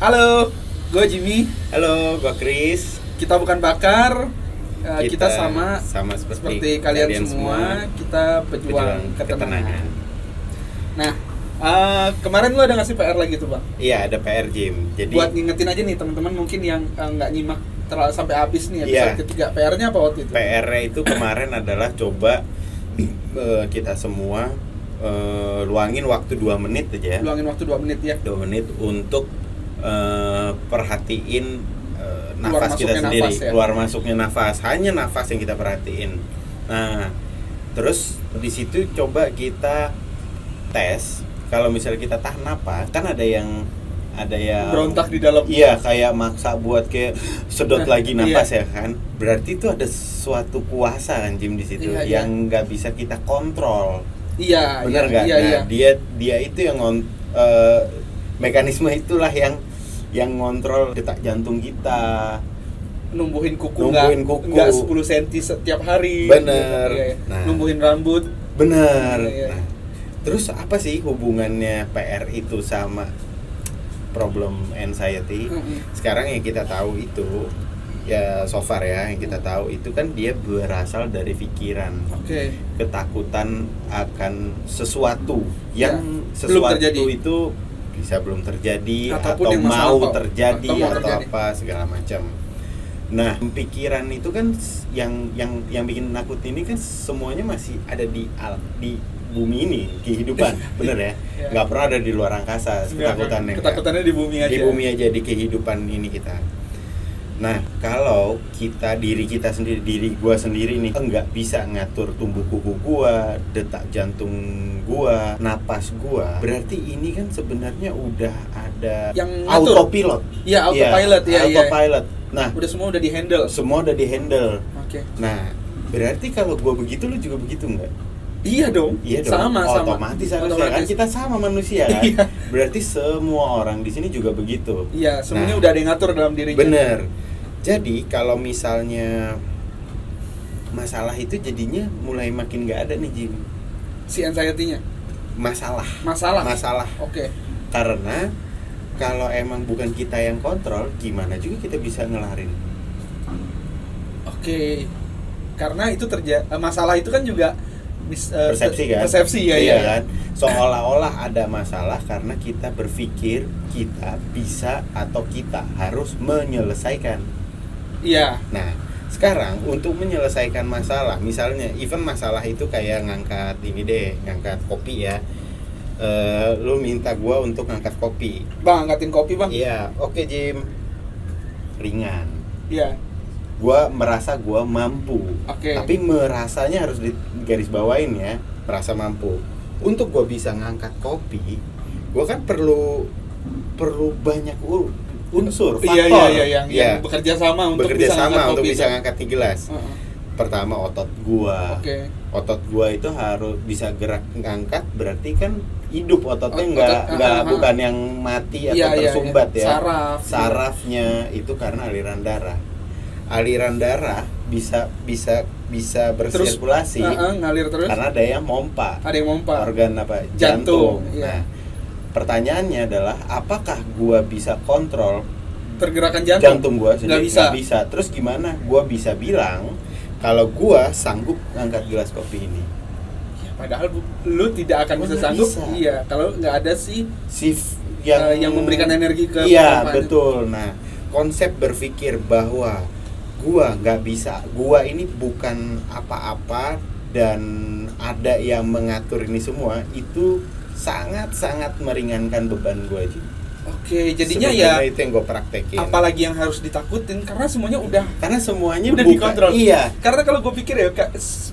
Halo, gue Jimmy. Halo, gue Chris. Kita bukan bakar. Kita sama seperti kalian semua. Kita pejuang ketenangan. Nah, kemarin lu ada ngasih PR lagi tuh, Bang? Iya, ada PR, Jim. Jadi buat ngingetin aja nih teman-teman mungkin yang nggak nyimak terlalu sampai habis nih episode ketiga. PR-nya apa waktu itu? PR-nya itu kemarin adalah coba kita semua luangin waktu 2 menit aja. Luangin waktu 2 menit ya. 2 menit untuk perhatiin nafas kita sendiri, keluar masuknya nafas, hanya nafas yang kita perhatiin. Nah, terus di situ coba kita tes kalau misalnya kita tahan napas, kan ada yang berontak di dalam. Iya, kayak maksa buat kayak sedot lagi napas ya kan. Berarti itu ada suatu kuasa kan Jim di situ yang nggak bisa kita kontrol. Iya, benar nggak? Iya. Dia itu yang mekanisme itulah yang ngontrol detak jantung kita, numbuhin kuku nggak 10 cm setiap hari. Bener. Ya. Nah, numbuhin rambut. Bener. Nah, terus apa sih hubungannya PR itu sama problem anxiety? Sekarang yang kita tahu itu ya so far ya yang kita tahu itu kan dia berasal dari pikiran. Ketakutan akan sesuatu yang sesuatu itu bisa belum terjadi atau mau terjadi atau apa segala macam. Nah, pikiran itu kan yang bikin nakut ini kan semuanya masih ada di bumi ini, kehidupan, bener ya? Nggak pernah ada di luar angkasa ketakutannya di bumi aja. Di bumi aja, di kehidupan ini kita. Nah, kalau diri gua sendiri nih nggak bisa ngatur tumbuh kuku gua, detak jantung gua, napas gua, berarti ini kan sebenarnya udah ada yang autopilot. Iya, autopilot ya. Autopilot. Nah, semua udah di-handle. Nah, berarti kalau gua begitu lu juga begitu nggak? Iya dong. Sama. Otomatis harusnya kan kita sama manusia kan. Berarti semua orang di sini juga begitu. Iya, semuanya udah ada yang ngatur dalam dirinya. Bener. Jadi kalau misalnya masalah itu jadinya mulai makin nggak ada nih Jim. Si anxiety-nya. Masalah. Oke. Karena kalau emang bukan kita yang kontrol, gimana juga kita bisa ngelarin. Oke. Karena itu masalah itu kan juga persepsi kan? Persepsi ya. Kan? Seolah-olah ada masalah karena kita berpikir kita bisa atau kita harus menyelesaikan. Iya. Nah, sekarang untuk menyelesaikan masalah, misalnya even masalah itu kayak ngangkat kopi ya. Lu minta gua untuk ngangkat kopi. Bang, angkatin kopi, Bang. Iya, oke Jim. Ringan. Iya. Gua merasa gua mampu. Tapi merasanya harus digaris bawain ya, merasa mampu. Untuk gua bisa ngangkat kopi, gua kan perlu banyak unsur, faktor. Yang bekerja sama untuk bisa ngangkat 3 gelas. Pertama otot gua. Otot gua itu harus bisa gerak ngangkat, berarti kan hidup ototnya bukan yang mati atau tersumbat ya. Sarafnya itu karena aliran darah bisa bersirkulasi ngalir terus karena ada yang mompa organ jantung. Nah, pertanyaannya adalah apakah gua bisa kontrol pergerakan jantung gua sendiri? Nggak bisa. Terus gimana gua bisa bilang kalau gua sanggup ngangkat gelas kopi ini? Ya, padahal lu tidak akan bisa sanggup. Iya, kalau nggak ada yang memberikan energi ke betul. Nah, konsep berpikir bahwa gua nggak bisa, gua ini bukan apa-apa dan ada yang mengatur ini semua, itu sangat-sangat meringankan beban gua aja. Jadinya sebenarnya itu yang gue praktekin. Apalagi yang harus ditakutin karena semuanya udah dikontrol. Iya. Karena kalau gue pikir ya,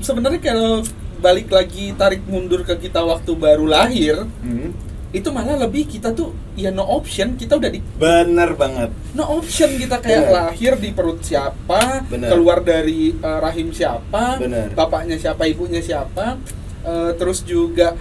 sebenarnya kalau balik lagi tarik mundur ke kita waktu baru lahir, itu malah lebih kita tuh ya no option, kita udah bener banget. No option kita kayak lahir di perut siapa, keluar dari rahim siapa, bapaknya siapa, ibunya siapa, terus juga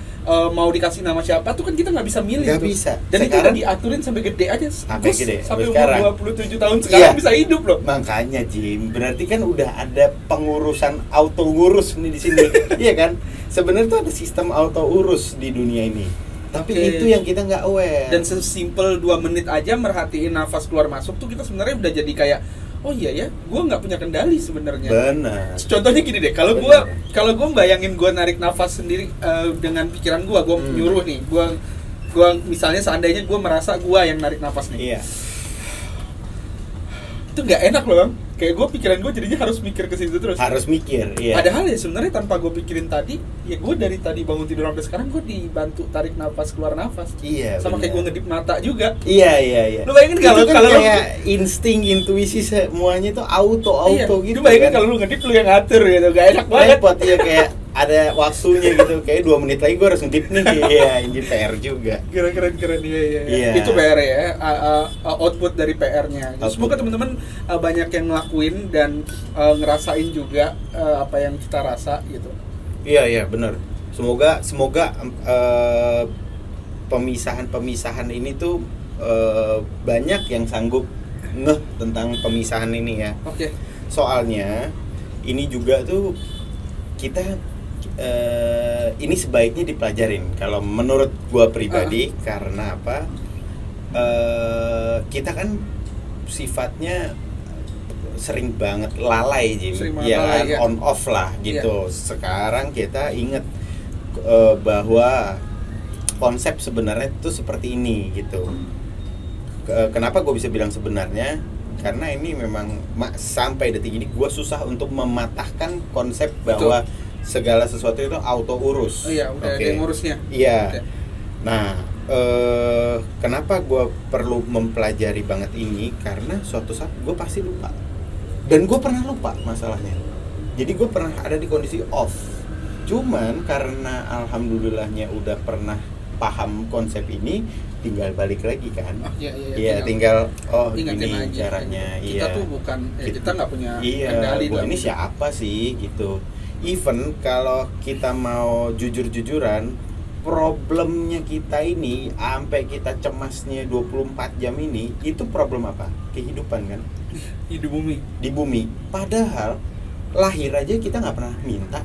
mau dikasih nama siapa tuh kan kita nggak bisa milih. Nggak bisa. Dan sekarang, itu udah diaturin sampai gede aja. Sampai umur 27 tahun sekarang bisa hidup loh. Makanya Jim, berarti kan udah ada pengurusan auto urus nih di sini. Iya kan? Sebenarnya tuh ada sistem auto urus di dunia ini. Tapi itu yang kita nggak aware. Dan sesimpel 2 menit aja merhatiin nafas keluar masuk tuh kita sebenarnya udah jadi kayak, oh iya ya, gue nggak punya kendali sebenarnya. Benar. Contohnya gini deh, kalau gue bayangin gue narik nafas sendiri dengan pikiran gue nyuruh nih, gue misalnya seandainya gue merasa gue yang narik nafas nih. Iya. Itu nggak enak loh Bang. Kayak gue pikiran gue jadinya harus mikir ke situ terus. Harus mikir, iya. Padahal ya sebenarnya tanpa gue pikirin tadi, ya gue dari tadi bangun tidur sampai sekarang gue dibantu tarik nafas keluar nafas. Iya. Sama kayak gue ngedip mata juga. Iya. Lu bayangin kalau kayak insting, intuisi semuanya itu auto gitu. Lu bayangin kalau lu ngedip lu yang ngatur gitu, gak enak banget. Repot ya, kayak ada waktunya gitu, kayak 2 menit lagi gue harus ngedip nih. Iya, ini PR juga. Keren iya. Itu PR ya, output dari PR-nya. Semoga teman-teman banyak yang ngelakuin dan ngerasain juga apa yang kita rasa gitu. Iya benar. Semoga pemisahan ini tuh banyak yang sanggup ngeh tentang pemisahan ini ya. Oke. Soalnya ini juga tuh kita ini sebaiknya dipelajarin kalau menurut gua pribadi. Karena apa? Kita kan sifatnya sering banget lalai, Jim. Ya, on off lah gitu. Sekarang kita inget bahwa konsep sebenarnya itu seperti ini gitu. Kenapa gue bisa bilang sebenarnya? Karena ini memang sampai detik ini gue susah untuk mematahkan konsep bahwa segala sesuatu itu auto urus. Oh iya, udah ada yang ngurusnya. Iya. Okay. Nah, kenapa gue perlu mempelajari banget ini? Karena suatu saat gue pasti lupa. Dan gue pernah lupa masalahnya. Jadi gue pernah ada di kondisi off. Cuman karena alhamdulillahnya udah pernah paham konsep ini, tinggal balik lagi kan. Iya, tinggal ini aja, caranya. Kita tuh bukan kita nggak punya kendali. Iya, ini siapa sih gitu. Even kalau kita mau jujur-jujuran, problemnya kita ini sampai kita cemasnya 24 jam ini, itu problem apa? Kehidupan kan? Di bumi. Di bumi. Padahal lahir aja kita nggak pernah minta.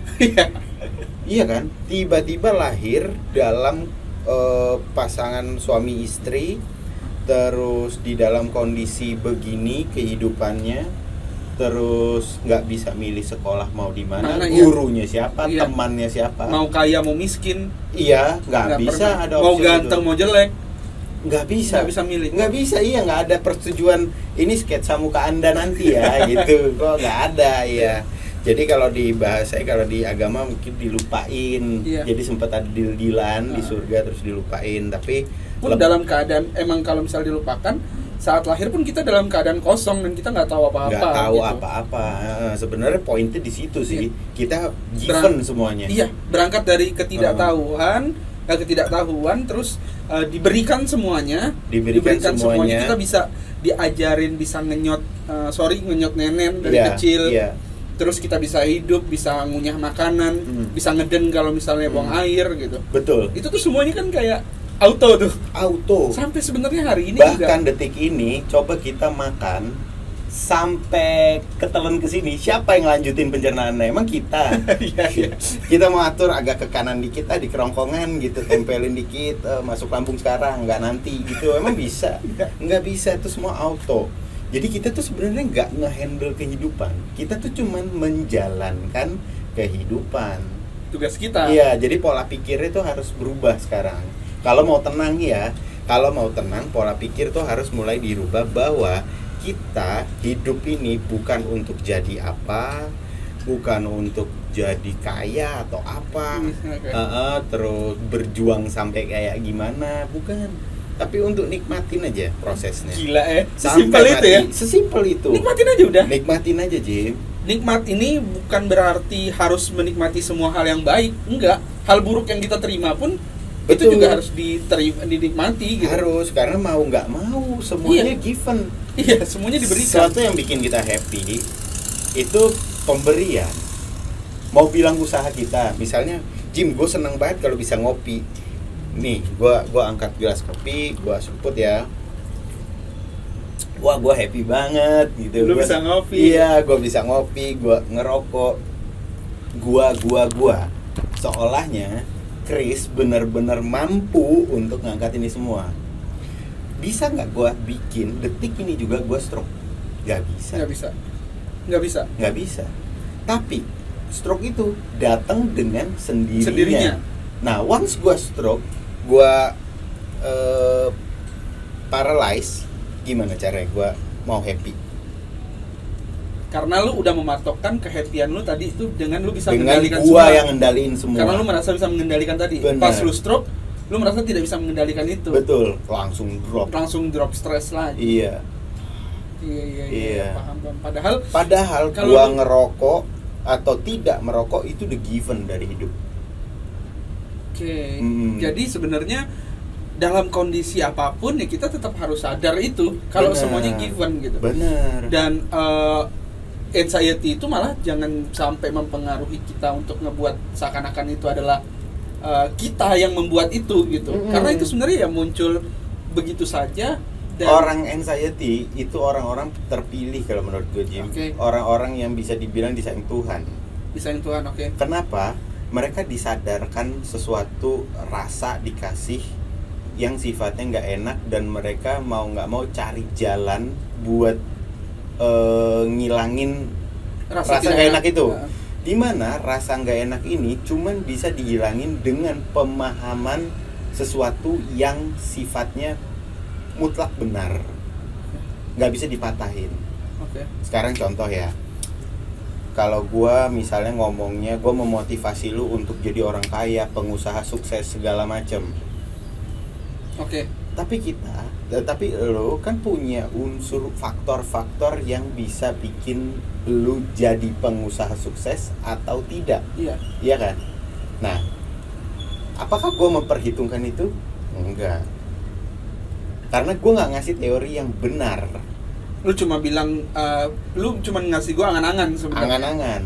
Iya kan? Tiba-tiba lahir dalam pasangan suami istri, terus di dalam kondisi begini kehidupannya, terus nggak bisa milih sekolah mau di mana, gurunya siapa, temannya siapa, mau kaya mau miskin, nggak bisa pernah. Ada mau ganteng itu. Mau jelek, nggak bisa milih, nggak bisa, nggak ada persetujuan ini sketsa muka Anda nanti ya gitu, kok nggak ada ya. Jadi kalau di bahasa, kalau di agama mungkin dilupain. Jadi sempat ada deal-dealan di surga terus dilupain, tapi pun dalam keadaan emang kalau misal dilupakan, saat lahir pun kita dalam keadaan kosong dan kita nggak tahu apa-apa. Nggak tahu gitu. Apa-apa. Sebenarnya poinnya di situ sih. Kita given semuanya. Iya, berangkat dari ketidaktahuan, terus diberikan semuanya. Diberikan semuanya. Kita bisa diajarin, bisa ngenyot nenen dari kecil. Terus kita bisa hidup, bisa ngunyah makanan, bisa ngeden kalau misalnya buang air gitu. Betul. Itu tuh semuanya kan kayak auto tuh. Auto. Sampai sebenarnya hari ini bahkan juga. Detik ini coba kita makan sampai ketelan ke sini, siapa yang lanjutin pencernaannya? Emang kita. Kita mau atur agak ke kanan dikit, di kerongkongan gitu, tempelin dikit, masuk lambung sekarang, nggak nanti gitu. Emang bisa? Nggak bisa, itu semua auto. Jadi kita tuh sebenarnya nggak ngehandle kehidupan. Kita tuh cuman menjalankan kehidupan. Tugas kita. Iya, jadi pola pikirnya tuh harus berubah sekarang. Kalau mau tenang pola pikir tuh harus mulai dirubah bahwa kita hidup ini bukan untuk jadi apa, bukan untuk jadi kaya atau apa, terus berjuang sampai kayak gimana, bukan. Tapi untuk nikmatin aja prosesnya. Gila sesimpel itu ya. Sesimpel itu. Nikmatin aja udah. Nikmatin aja, Jim. Nikmat ini bukan berarti harus menikmati semua hal yang baik, enggak. Hal buruk yang kita terima pun itu juga harus dinikmati gitu. Harus, karena mau nggak mau semuanya given. Iya, semuanya diberikan. Sesuatu yang bikin kita happy itu pemberian. Mau bilang usaha kita, misalnya, Jim, gue seneng banget kalau bisa ngopi. Nih, gue angkat gelas kopi, gue seruput ya. Wah, gue happy banget gitu. Lu bisa ngopi. Iya, gue bisa ngopi, gue ngerokok. Gue seolahnya Chris benar-benar mampu untuk ngangkat ini semua. Bisa nggak gue bikin detik ini juga gue stroke? Nggak bisa. Tapi stroke itu datang dengan sendirinya. Nah, once gue stroke, gue paralyzed, gimana caranya gue mau happy? Karena lu udah mematokkan kehappyan lu tadi itu dengan lu bisa dengan mengendalikan gua semua. yang ngendaliin semua. Karena lu merasa bisa mengendalikan tadi. Bener. Pas lu stroke, lu merasa tidak bisa mengendalikan itu. Betul, langsung drop stres lagi. Iya. Iya. Paham. Padahal kalau gua ngerokok atau tidak merokok itu the given dari hidup. Oke. Jadi sebenarnya dalam kondisi apapun ya kita tetap harus sadar itu kalau semuanya given gitu. Benar. Dan anxiety itu malah jangan sampai mempengaruhi kita untuk ngebuat seakan-akan itu adalah kita yang membuat itu gitu. Karena itu sebenarnya ya muncul begitu saja. Dan orang anxiety itu orang-orang terpilih kalau menurut gue, Jim. Orang-orang yang bisa dibilang disayang Tuhan. Oke. Kenapa? Mereka disadarkan sesuatu rasa dikasih yang sifatnya nggak enak dan mereka mau nggak mau cari jalan buat ngilangin rasa nggak enak itu. Dimana rasa nggak enak ini cuman bisa dihilangin dengan pemahaman sesuatu yang sifatnya mutlak benar, nggak bisa dipatahin. Sekarang contoh ya, kalau gue misalnya ngomongnya gue memotivasi lu untuk jadi orang kaya, pengusaha sukses segala macem. Tapi lo kan punya unsur faktor-faktor yang bisa bikin lo jadi pengusaha sukses atau tidak. Iya kan? Nah, apakah gue memperhitungkan itu? Enggak. Karena gue nggak ngasih teori yang benar. Lu cuma bilang, lu cuma ngasih gue angan-angan sebenarnya. Angan-angan.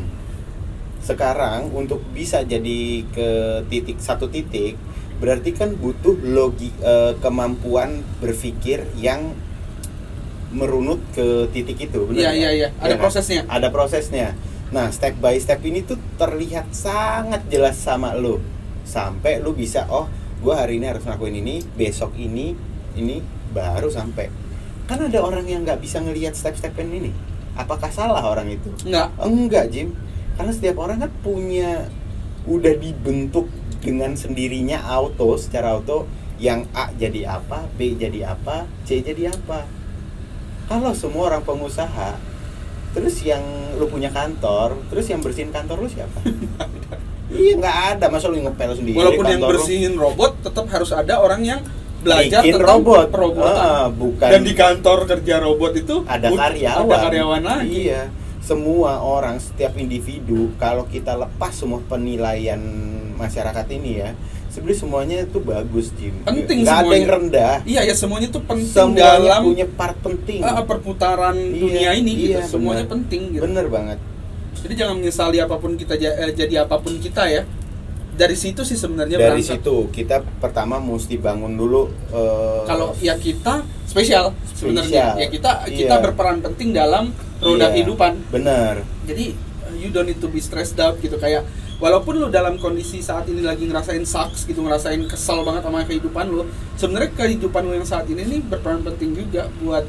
Sekarang untuk bisa jadi ke satu titik berarti kan butuh kemampuan berpikir yang merunut ke titik itu, benar? Iya. Ada prosesnya. Nah, step by step ini tuh terlihat sangat jelas sama lo. Sampai lo bisa, gue hari ini harus ngelakuin ini, besok ini baru sampai. Kan ada orang yang nggak bisa ngelihat step-step ini. Apakah salah orang itu? Enggak, Jim. Karena setiap orang kan udah dibentuk dengan sendirinya secara auto yang A jadi apa, B jadi apa, C jadi apa. Kalau semua orang pengusaha, terus yang lu punya kantor, terus yang bersihin kantor lu siapa? Iya, nggak ada, masa lu ngepel sendiri. Walaupun yang bersihin robot, tetap harus ada orang yang belajar bikin tentang perobotan. Bukan. Dan di kantor kerja robot itu ada karyawan lagi. Iya. Semua orang, setiap individu, kalau kita lepas semua penilaian masyarakat ini ya, sebenarnya semuanya itu bagus, Jim. Penting nggak semuanya. Ada yang rendah. Iya, semuanya itu penting. Semuanya dalam punya part penting. Perputaran dunia ini gitu. Semuanya penting gitu. Bener banget. Jadi jangan menyesali apapun kita jadi apapun kita ya. Dari situ sih sebenarnya Dari situ kita pertama mesti bangun dulu. Kalau ya kita spesial sebenarnya. Ya kita berperan penting dalam roda kehidupan. Bener. Jadi you don't need to be stressed out gitu, kayak walaupun lu dalam kondisi saat ini lagi ngerasain sucks gitu, ngerasain kesal banget sama kehidupan lu, sebenarnya kehidupan lu yang saat ini nih berperan penting juga buat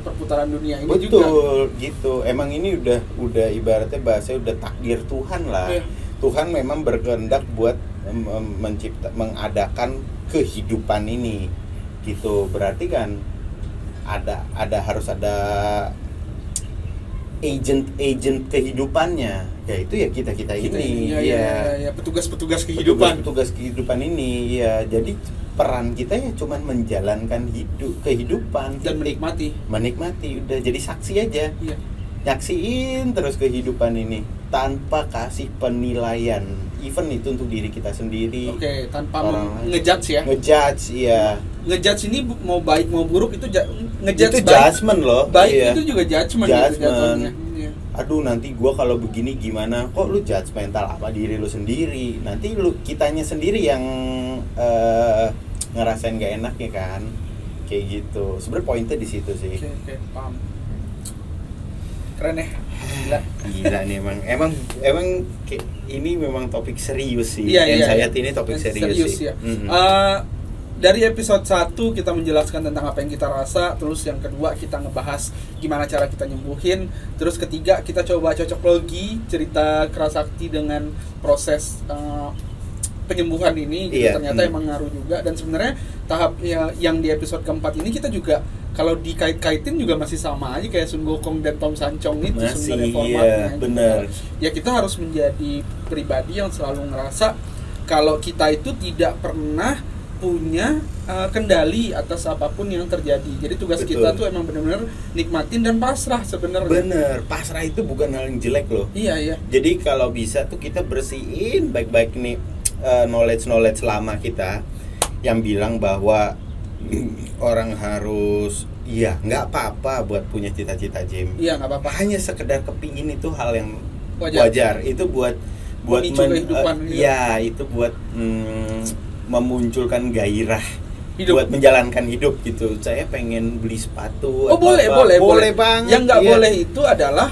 perputaran dunia ini. Betul, gitu. Emang ini udah ibaratnya bahasanya udah takdir Tuhan lah. Tuhan memang berkehendak buat mengadakan kehidupan ini gitu. Berarti kan harus ada agent kehidupannya, yaitu ya kita ini. Iya, petugas kehidupan ini. Ya, jadi peran kita ya cuman menjalankan kehidupan dan menikmati. Udah jadi saksi aja. Iya. Nyaksiin terus kehidupan ini tanpa kasih penilaian, even itu untuk diri kita sendiri. Tanpa ngejudge ya. Ngejudge ini mau baik mau buruk itu ngejudge itu judgement loh. Baik itu juga judgement. Aduh, nanti gua kalau begini gimana? Kok lu judgmental apa diri lu sendiri? Nanti kitanya sendiri yang ngerasain gak enaknya kan. Kayak gitu. Sebenarnya poinnya di situ sih. Paham. Keren ya. Gila nih emang ini memang topik serius sih. Iya, Anxiety ini topik serius sih. Ya. Dari episode 1 kita menjelaskan tentang apa yang kita rasa, terus yang kedua kita ngebahas gimana cara kita nyembuhin, terus ketiga kita coba cocok logi cerita Kerasakti dengan proses penyembuhan ini gitu. Ternyata emang ngaruh juga, dan sebenarnya tahap yang di episode keempat ini kita juga kalau dikait-kaitin juga masih sama aja kayak Sun Gokong dan Tom Sanchong itu sebenarnya formatnya. Benar. Ya kita harus menjadi pribadi yang selalu ngerasa kalau kita itu tidak pernah punya kendali atas apapun yang terjadi. Jadi tugas kita tuh emang benar-benar nikmatin dan pasrah sebenarnya. Bener, pasrah itu bukan hal yang jelek loh. Iya. Jadi kalau bisa tuh kita bersihin baik-baik nih knowledge lama kita yang bilang bahwa orang harus nggak apa-apa buat punya cita-cita, Jim. Iya, nggak apa-apa. Hanya sekedar kepingin itu hal yang wajar. Itu buat kehidupan. Itu buat memunculkan gairah hidup. Buat menjalankan hidup gitu. Saya pengen beli sepatu. Boleh banget. Yang nggak boleh itu adalah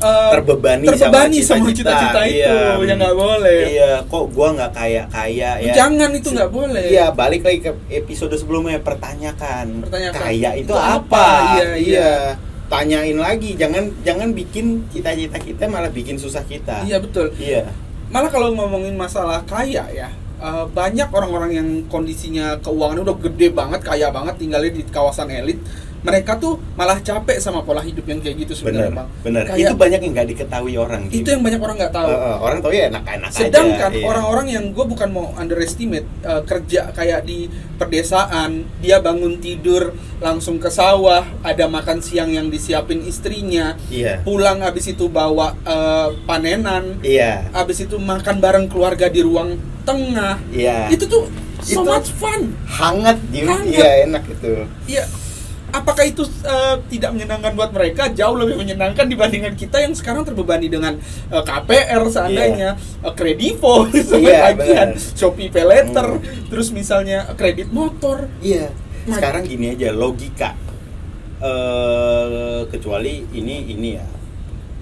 terbebani sama cita-cita itu. Yang nggak boleh. Iya, kok gua nggak kaya ya. Jangan, itu nggak boleh. Iya, balik lagi ke episode sebelumnya, pertanyakan. Kaya itu apa? Iya. Tanyain lagi, jangan bikin cita-cita kita malah bikin susah kita. Iya, betul. Iya. Malah kalau ngomongin masalah kaya ya, banyak orang-orang yang kondisinya keuangannya udah gede banget, kaya banget, tinggalnya di kawasan elit. Mereka tuh malah capek sama pola hidup yang kayak gitu sebenarnya, Bang. Bener. Itu banyak yang nggak diketahui orang. Itu yang banyak orang nggak tahu. Orang tahu ya enak-enak aja. Sedangkan orang-orang yang gue bukan mau underestimate, kerja kayak di pedesaan, dia bangun tidur langsung ke sawah, ada makan siang yang disiapin istrinya, pulang habis itu bawa panenan, habis itu makan bareng keluarga di ruang tengah. Itu tuh so much fun, hangat. Iya, enak itu. Iya. Apakah itu tidak menyenangkan buat mereka? Jauh lebih menyenangkan dibandingkan kita yang sekarang terbebani dengan KPR seandainya, Kredivo, bagian Shopee Paylater, terus misalnya kredit motor. Iya. Sekarang gini aja logika. Kecuali ini ya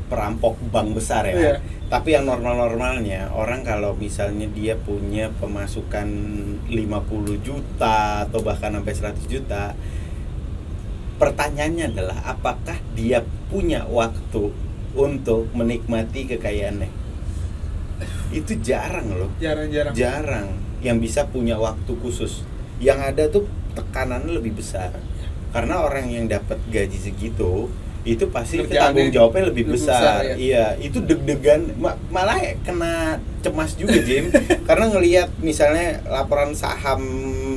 perampok bank besar ya. Tapi yang normal-normalnya orang kalau misalnya dia punya pemasukan 50 juta atau bahkan sampai 100 juta, pertanyaannya adalah apakah dia punya waktu untuk menikmati kekayaannya? Itu jarang loh. Jarang yang bisa punya waktu khusus. Yang ada tuh tekanannya lebih besar. Karena orang yang dapat gaji segitu itu pasti tanggung jawabnya lebih besar. Iya, itu deg-degan, malah kena cemas juga, Jim. Karena ngelihat misalnya laporan saham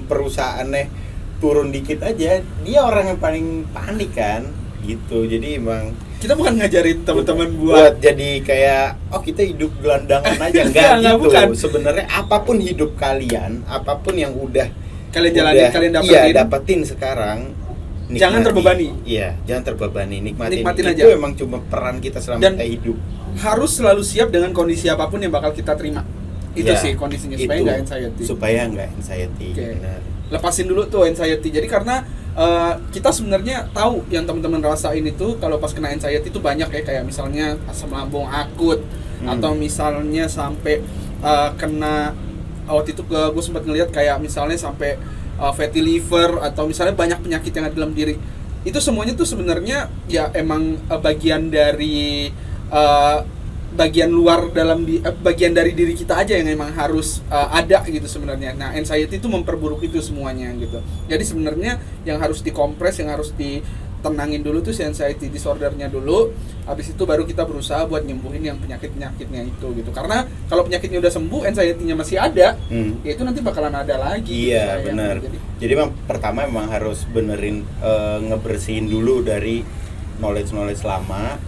perusahaannya turun dikit aja, dia orang yang paling panik kan, gitu. Jadi emang kita bukan ngajarin teman-teman buat jadi kayak kita hidup gelandangan aja, enggak gitu. Sebenarnya apapun hidup kalian, apapun yang udah kalian jalanin, kalian dapetin sekarang, nikmati. Jangan terbebani. Iya, jangan terbebani, nikmatin aja. Itu emang cuma peran kita selama kita hidup. Harus selalu siap dengan kondisi apapun yang bakal kita terima. Itu sih kondisinya supaya nggak anxiety. Supaya nggak anxiety. Benar. Lepasin dulu tuh anxiety. Jadi karena kita sebenarnya tahu yang teman-teman rasain itu kalau pas kena anxiety itu banyak ya, kayak misalnya asam lambung akut, atau misalnya sampai kena waktu itu gue sempat ngelihat kayak misalnya sampai fatty liver, atau misalnya banyak penyakit yang ada dalam diri. Itu semuanya tuh sebenarnya ya emang bagian dari bagian luar bagian dari diri kita aja yang emang harus ada gitu sebenarnya. Nah, anxiety itu memperburuk itu semuanya gitu. Jadi sebenarnya yang harus dikompres, yang harus ditenangin dulu tuh si anxiety disordernya dulu. Habis itu baru kita berusaha buat nyembuhin yang penyakit-penyakitnya itu gitu. Karena kalau penyakitnya udah sembuh, anxiety-nya masih ada, ya itu nanti bakalan ada lagi. Iya, gitu, benar. Jadi pertama memang harus benerin, ngebersihin dulu dari knowledge lama.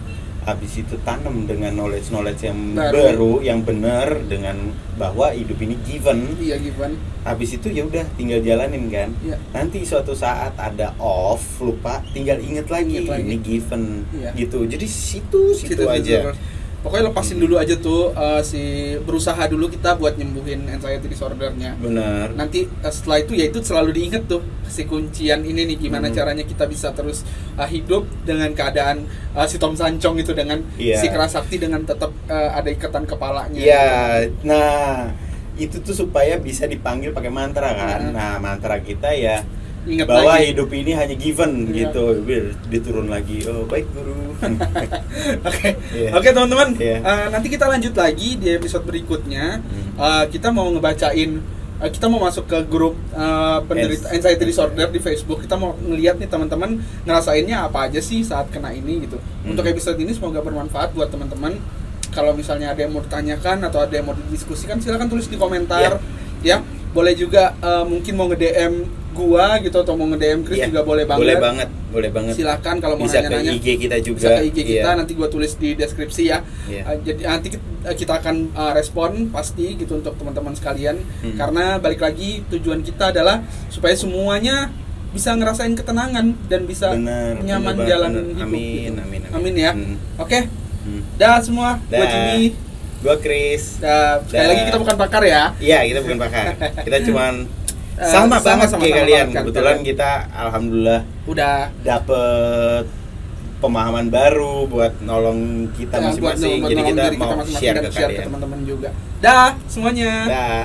Habis itu tanam dengan knowledge yang baru, yang benar, dengan bahwa hidup ini given. Iya, given. Habis itu ya udah tinggal jalanin kan. Iya. Nanti suatu saat ada off, lupa, tinggal inget lagi. Ini given. Iya. Gitu. Jadi situ aja. Pokoknya lepasin dulu aja tuh berusaha dulu kita buat nyembuhin anxiety disordernya. Benar. Nanti setelah itu ya itu selalu diinget tuh si kuncian ini nih, gimana caranya kita bisa terus hidup dengan keadaan si Tom Sancong itu, dengan si Kerasakti, dengan tetap ada ikatan kepalanya. Iya. Gitu. Nah, itu tuh supaya bisa dipanggil pakai mantra kan. Nah, mantra kita ya ingat bahwa lagi, hidup ini hanya given gitu, biar diturun lagi. Oh baik guru. Oke teman-teman, nanti kita lanjut lagi di episode berikutnya. Kita mau ngebacain, kita mau masuk ke grup penderita anxiety disorder di Facebook. Kita mau ngeliat nih teman-teman ngerasainnya apa aja sih saat kena ini gitu. Untuk episode ini semoga bermanfaat buat teman-teman. Kalau misalnya ada yang mau ditanyakan atau ada yang mau didiskusikan, silakan tulis di komentar. Ya, boleh juga mungkin mau nge-DM gua gitu atau mau nge-DM Chris juga boleh banget. Boleh banget. Silakan kalau mau bisa nanya-nanya. Bisa ke IG kita juga. Bisa ke IG kita, nanti gua tulis di deskripsi ya. Jadi nanti kita akan respon pasti gitu untuk teman-teman sekalian. Karena balik lagi tujuan kita adalah supaya semuanya bisa ngerasain ketenangan dan bisa nyaman jalan hidup. Amin ya. Oke. Dah semua. Gua Jimmy. Gua Chris. Sekali lagi kita bukan pakar ya. Iya, kita bukan pakar. Kita cuman sama banget kayak kalian. Kebetulan kita alhamdulillah udah dapet pemahaman baru buat nolong kita masing-masing. Jadi kita mau share ke kalian. Teman-teman juga. Dah semuanya. Dah.